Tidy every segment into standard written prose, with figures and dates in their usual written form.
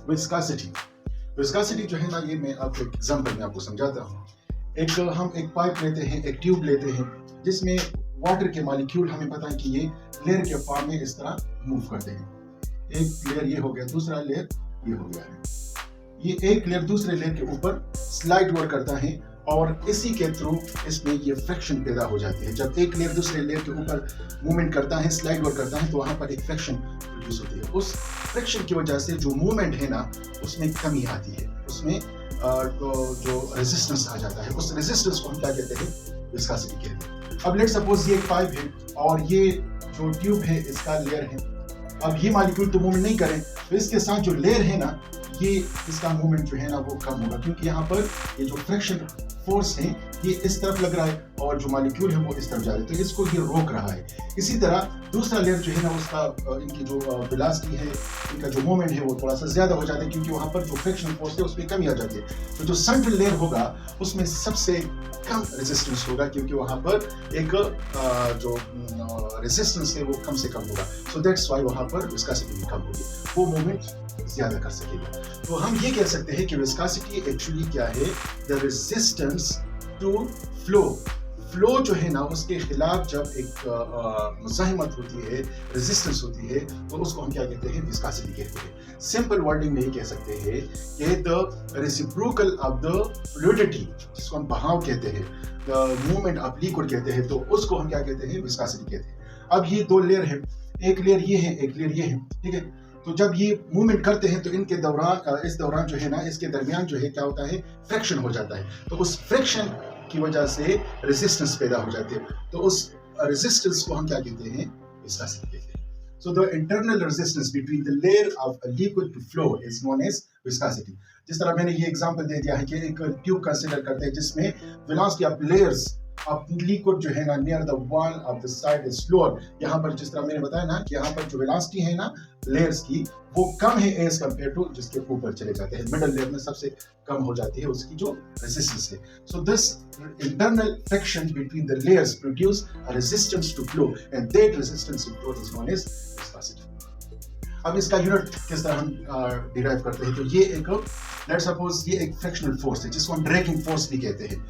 Viscosity viscosity जो है ना, ये मैं आपको एक एग्जांपल में आपको समझाता हूँ। हम एक पाइप लेते हैं, एक ट्यूब लेते हैं, जिसमें वाटर के मॉलिक्यूल हमें पता है कि ये लेयर के फॉर्म में इस तरह मूव करते हैं। एक लेयर ये हो गया, दूसरा लेयर ये हो गया है। ये एक लेयर दूसरे लेयर के ऊपर स्लाइड वर्क करता है और इसी के थ्रू इसमें ये फ्रिक्शन पैदा हो जाती है। जब एक लेयर दूसरे लेयर के ऊपर मूवमेंट करता है, स्लाइड वर्क करता है, तो वहां पर एक फ्रिक्शन प्रोड्यूस होती है। उस फ्रिक्शन की वजह से जो मूवमेंट है ना, उसमें कमी आती है, उसमें जो रेजिस्टेंस आ जाता है। उस रेजिस्टेंस को हम क्या कहते हैं? विस्कासिटी कहते हैं। अब लेट्स सपोज ये एक पाइप है और ये जो ट्यूब है इसका लेयर है। अब ये मॉलिक्यूल तो मूवमेंट नहीं करें, तो इसके साथ जो लेयर है ना, ये इसका मूवमेंट जो है ना वो कम होगा, क्योंकि यहाँ पर ये जो फ्रिक्शन फोर्स है ये इस तरफ लग रहा है और जो मॉलिक्यूल है वो इस तरफ जा रहे हैं, तो इसको ये रोक रहा है। इसी तरह दूसरा लेयर जो है ना, उसका इनकी जो वेलोसिटी है, इनका जो मूवमेंट है वो थोड़ा सा ज्यादा हो जाता है, क्योंकि वहां पर जो फ्रिक्शन फोर्स है उसमें कमी आ जाती है। तो जो सेंट्रल लेयर होगा उसमें सबसे कम रेजिस्टेंस होगा, क्योंकि वहां पर एक जो रेजिस्टेंस है वो कम से कम होगा। सो दैट्स व्हाई वहां पर विस्कोसिटी भी कम होगी, वो मूवमेंट ज्यादा कर सकेगा। तो हम ये कह सकते हैं कि विस्कोसिटी एक्चुअली क्या है? The resistance to flow. Flow जो है ना, उसके खिलाफ जब एक मुज़ाहिमत होती है, रेजिस्टेंस होती है, तो उसको हम क्या कहते हैं? विस्कोसिटी कहते हैं। सिंपल वर्डिंग में ये कह सकते हैं कि the reciprocal of the fluidity, जिसको हम बहाव कहते हैं, द मूवमेंट ऑफ लिक्विड कहते हैं, तो उसको हम क्या कहते हैं? विस्कोसिटी कहते हैं। अब ये दो लेयर है, एक लेयर ये है, एक लेयर ये है, ठीक है। तो जब ये मूवमेंट करते हैं तो इनके दौरान इस दौरान जो है ना, इसके दरमियान जो है क्या होता है? फ्रिक्शन हो जाता है। तो उस फ्रिक्शन की वजह से रेजिस्टेंस पैदा हो जाती है, तो उस रेजिस्टेंस को हम क्या कहते हैं? विस्कोसिटी कहते हैं। So the internal resistance between the layer of a liquid to flow is known as viscosity. जिस तरह मैंने ये एग्जांपल दे दिया है कि एक ट्यूब कंसीडर करते हैं जिसमें velocity of layers of liquid जो है ना, near the wall of the side is slower. यहाँ पर जिस तरह मैंने बताया ना कि यहाँ पर जो वेलोसिटी है ना लेयर्स की, वो कम है एज कंपेयर टू जिसके ऊपर चले जाते हैं। मिडल लेयर में सबसे कम हो जाती है उसकी जो रेजिस्टेंस है। So this internal friction between the layers produce a resistance to flow and that resistance in flow is known as viscosity. अब इसका यूनिट किस तरह हम डिराइव करते हैं? तो ये एक लेट्स सपोज ये एक फ्रिक्शनल फोर्स है, जिसको हम ड्रैगिंग फोर्स भी कहते हैं।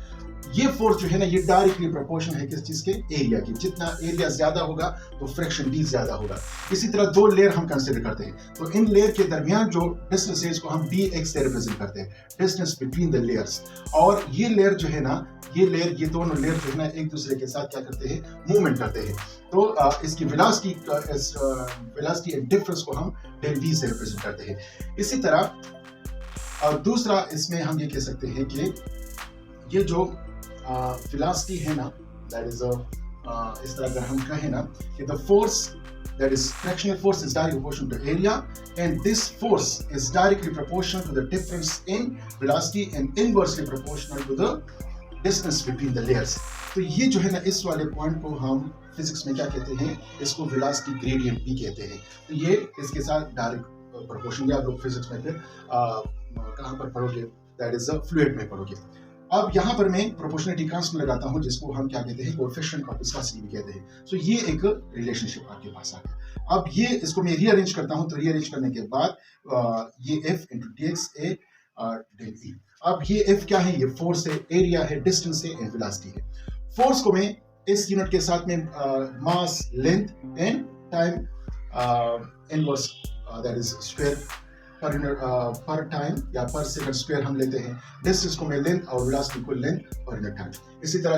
ये फोर्स जो है ना, ये डायरेक्टली प्रोपोर्शनल है किस चीज के? एरिया की। जितना एरिया ज्यादा होगा तो फ्रिक्शन भी ज्यादा होगा। इसी तरह दो लेयर हम कंसीडर करते हैं, तो इन लेयर के दरमियान जो डिस्टेंस है इसको हम dx से रिप्रेजेंट करते हैं, डिस्टेंस बिटवीन द लेयर्स। और ये लेयर जो है ना, ये दोनों लेयर जो है ना, एक दूसरे के साथ क्या करते हैं? मूवमेंट करते हैं। तो इसकी वेलोसिटी एंड डिफरेंस को हम del v से रिप्रेजेंट करते हैं। इसी तरह दूसरा इसमें हम ये कह सकते हैं कि ये जो वेलोसिटी है ना, दैट इज इस तरह अगर हम कहें ना कि the force that is frictional force is directly proportional to area, and this force is directly proportional to the difference in velocity and inversely proportional to the distance between the layers. तो ये जो है ना, इस वाले point को हम physics में क्या कहते हैं? इसको वेलोसिटी ग्रेडियंट भी कहते हैं। तो ये इसके साथ डायरेक्ट प्रोपोर्शन, आप लोग फिजिक्स में फिर कहाँ पर पढ़ोगे? दैट इज फ्लूइड में पढ़ोगे। अब यहाँ पर मैं प्रोपोर्शनलिटी कांस्टेंट लगाता हूँ, जिसको हम क्या कहते हैं? कोएफिशिएंट ऑफ विस्कोसिटी भी कहते हैं। सो ये एक रिलेशनशिप आपके पास आ गया। अब ये इसको मैं रीअरेंज करता हूँ, तो रीअरेंज करने के बाद ये f into dx a del e। अब ये f क्या है? ये फोर्स है, एरिया है, डिस्टेंस है एंड वेलोसिटी है। फोर्स को मैं इस यूनिट के साथ में mass, length and time inverse, that is square per time या पर सेकंड स्क्वायर हम लेते हैं। डिस्टेंस को मैं लेंथ और वेलोसिटी को लेंथ पर यूनिट टाइम। इसी तरह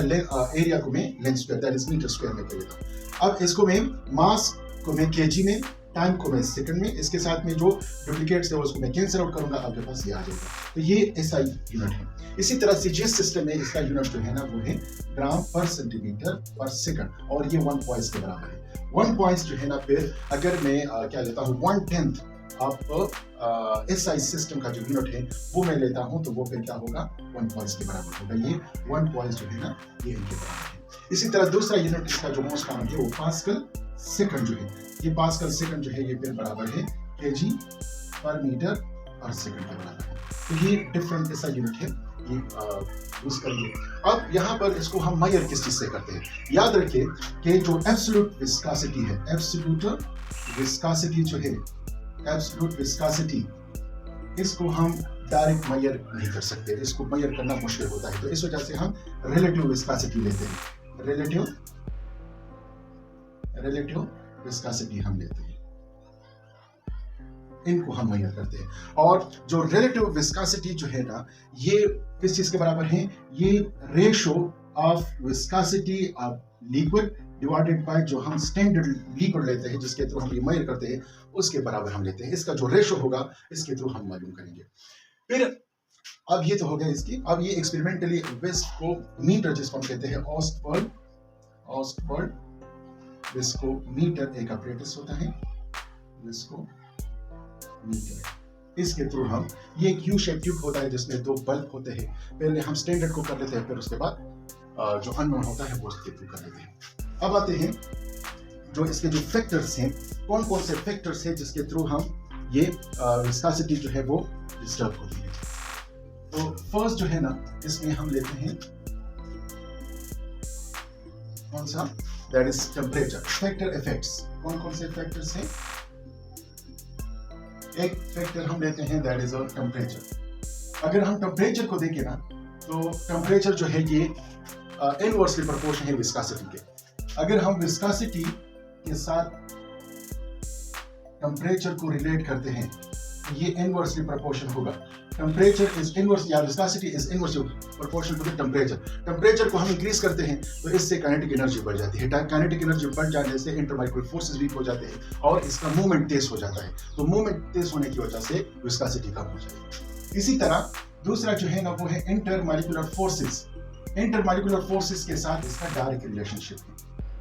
एरिया को मैं length square, that is metre square में कर लेता हूँ। अब इसको मैं मास को मैं केजी में, टाइम को मैं सेकंड में, इसके साथ में जो डुप्लीकेट्स है उसको मैं कैंसिल आउट करूंगा, आपके पास ये आ जाएगा। तो ये ऐसा यूनिट है। इसी तरह से जिस सिस्टम में इसका यूनिट जो है ना, वो है ग्राम पर सेंटीमीटर पर सेकंड, और ये 1 पॉइंट के बराबर है। 1 पॉइंट जो है ना, फिर अगर मैं क्या लेता हूँ 1/10 आप SI सिस्टम का जो यूनिट है वो मैं लेता हूं, तो वो फिर क्या होगा? 1 पॉइंट के बराबर होगा। ये 1 पॉइंट जो है ना, ये इनके बराबर है। इसी तरह दूसरा यूनिट इसका जो मोस्ट कॉमन है वो पास्कल सेकंड जो है। ये पास्कल सेकंड जो है ये फिर बराबर है केजी पर मीटर पर सेकंड के बराबर है। तो ये डिफरेंट ऐसा यूनिट है, ये यूज करिए। अब यहाँ पर इसको हम मेजर किस चीज से करते हैं? याद रखिए कि जो एब्सोल्यूट विस्कोसिटी है, एब्सोल्यूट विस्कोसिटी जो है, एब्सोल्यूट विस्कोसिटी इसको हम डायरेक्ट मेजर नहीं कर सकते, इसको मेजर करना मुश्किल होता है, तो इस वजह से हम रिलेटिव विस्कोसिटी लेते हैं। रिलेटिव विस्कोसिटी हम लेते हैं, इनको हम मेजर करते हैं। और जो रिलेटिव विस्कोसिटी जो है ना, ये किस चीज के बराबर है? ये ratio of viscosity of liquid divided by जो हम स्टैंडर्ड लिक्विड लेते हैं, जिसके थ्रू हम ये मेजर करते हैं, उसके बराबर हम लेते हैं। इसका जो रेशो होगा इसके थ्रू हम मालूम करेंगे। फिर अब ये तो हो गया इसकी। अब ये एक्सपेरिमेंटली विस्कोमीटर जिसको हम कहते हैं, ऑस्टवर्ड विस्कोमीटर एक apparatus होता है, विस्कोमीटर। इसके थ्रू हम, ये एक यू शेप ट्यूब होता है जिसमें 2 बल्ब होते हैं। पहले हम स्टैंडर्ड को कर लेते हैं, फिर उसके बाद जो अननोन होता है वो उसके थ्रू कर लेते हैं। अब आते हैं जो इसके जो फैक्टर्स हैं, कौन कौन से फैक्टर्स हैं जिसके थ्रू हम ये विस्कोसिटी जो है वो डिस्टर्ब होती है। तो फर्स्ट जो है ना, इसमें हम लेते हैं कौन सा? That is temperature. Factor effects, कौन कौन से फैक्टर्स हैं? एक फैक्टर हम लेते हैं, दैट इज टेम्परेचर। अगर हम टेम्परेचर को देखें ना, तो टेम्परेचर जो है ये इनवर्सली प्रोपोर्शनल है विस्कोसिटी के। अगर हम विस्कोसिटी के साथ टेम्परेचर को रिलेट करते हैं, तो ये इनवर्सली प्रोपोर्शनल होगा। टेम्परेचर इज इनवर्स या viscosity is inversely proportional to the temperature. Temperature को हम इंक्रीज करते हैं तो इससे काइनेटिक एनर्जी बढ़ जाती है। काइनेटिक एनर्जी बढ़ जाने से इंटरमॉलिक्यूलर फोर्सेस वीक हो जाते हैं और इसका मूवमेंट तेज हो जाता है। तो मूवमेंट तेज होने की वजह से विस्कोसिटी कम हो जाएगी। इसी तरह दूसरा जो है ना, वो है इंटरमॉलिक्यूलर फोर्सेस। इंटरमॉलिक्यूलर फोर्सेस के साथ इसका डायरेक्ट रिलेशनशिप है।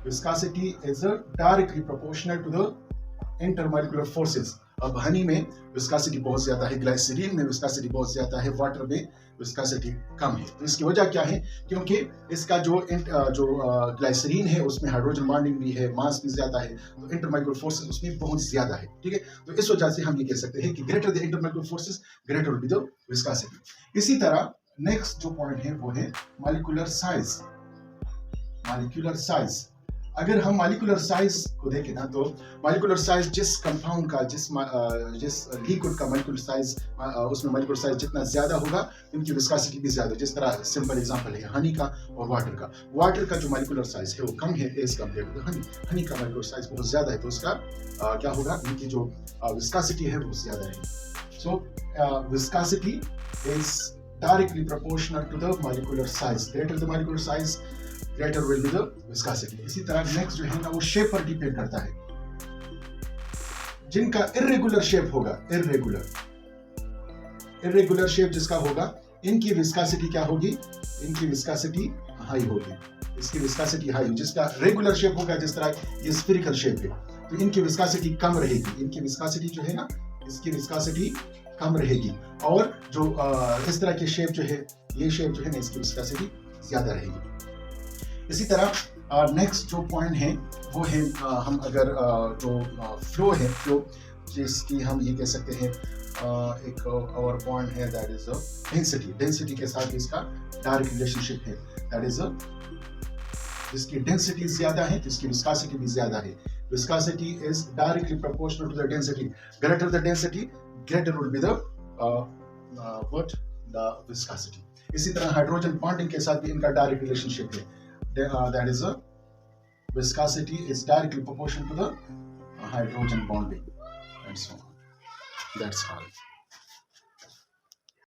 Viscosity is directly proportional to the intermolecular forces. अब हनी में विस्कोसिटी बहुत ज्यादा है, ग्लाइसरीन में विस्कोसिटी बहुत ज्यादा है, वाटर में विस्कोसिटी कम है। तो इसकी वजह क्या है? क्योंकि इसका जो ग्लाइसरीन है उसमें हाइड्रोजन बॉन्डिंग भी है, मास भी ज्यादा है, तो इंटरमॉलिक्यूलर फोर्सेस उसमें बहुत ज्यादा है। ठीक है, तो इस वजह से हम ये कह सकते हैं कि greater the intermolecular forces greater will be the viscosity. इसी तरह नेक्स्ट जो पॉइंट है वो है मॉलिक्यूलर साइज। मॉलिक्यूलर साइज, अगर हम मॉलिक्यूलर साइज को देखें ना, तो मॉलिक्यूलर साइज जिस कंपाउंड का, जिस लिक्विड का मॉलिक्यूलर साइज, उसमें मॉलिक्यूलर साइज जितना ज्यादा होगा उनकी विस्कोसिटी भी ज्यादा। जिस तरह सिंपल एग्जांपल है हनी का और वाटर का। वाटर का जो मॉलिक्यूलर साइज है वो कम है as compare to honey. Honey का मॉलिक्यूलर साइज बहुत ज्यादा है, तो उसका क्या होगा, उनकी जो विस्कोसिटी है वो ज्यादा है। So viscosity is directly proportional to the molecular size. Greater the molecular size, greater will be the viscosity. इसी तरह नेक्स्ट जो है ना, वो शेप पर डिपेंड करता है। जिनका इर्रेगुलर शेप होगा, इर्रेगुलर शेप जिसका होगा, इनकी विस्कोसिटी क्या होगी? इनकी विस्कोसिटी हाई होगी। इसकी विस्कोसिटी हाई, जिसका रेगुलर शेप होगा, जिस तरह ये स्फेरिकल शेप है, तो इनकी विस्कोसिटी कम रहेगी। इनकी विस्कोसिटी जो है ना, इसकी विस्कोसिटी कम रहेगी। और जो इस तरह के शेप जो है, ये शेप जो है ना, इसकी विस्कोसिटी ज्यादा रहेगी। इसी तरह नेक्स्ट जो पॉइंट है वो है, हम अगर जो फ्लो है, फ्लो जिसकी हम ये कह सकते हैं एक और पॉइंट है, दैट इज डेंसिटी। डेंसिटी के साथ इसका डायरेक्ट रिलेशनशिप है। दैट इज जिसकी डेंसिटी ज्यादा है तो इसकी विस्कोसिटी भी ज्यादा है। Viscosity is directly proportional to the density. Greater the density, greater will be the viscosity. इसी तरह हाइड्रोजन बॉन्डिंग के साथ भी इनका डायरेक्ट रिलेशनशिप है। That is viscosity is directly proportional to the hydrogen bonding and so on. That's all.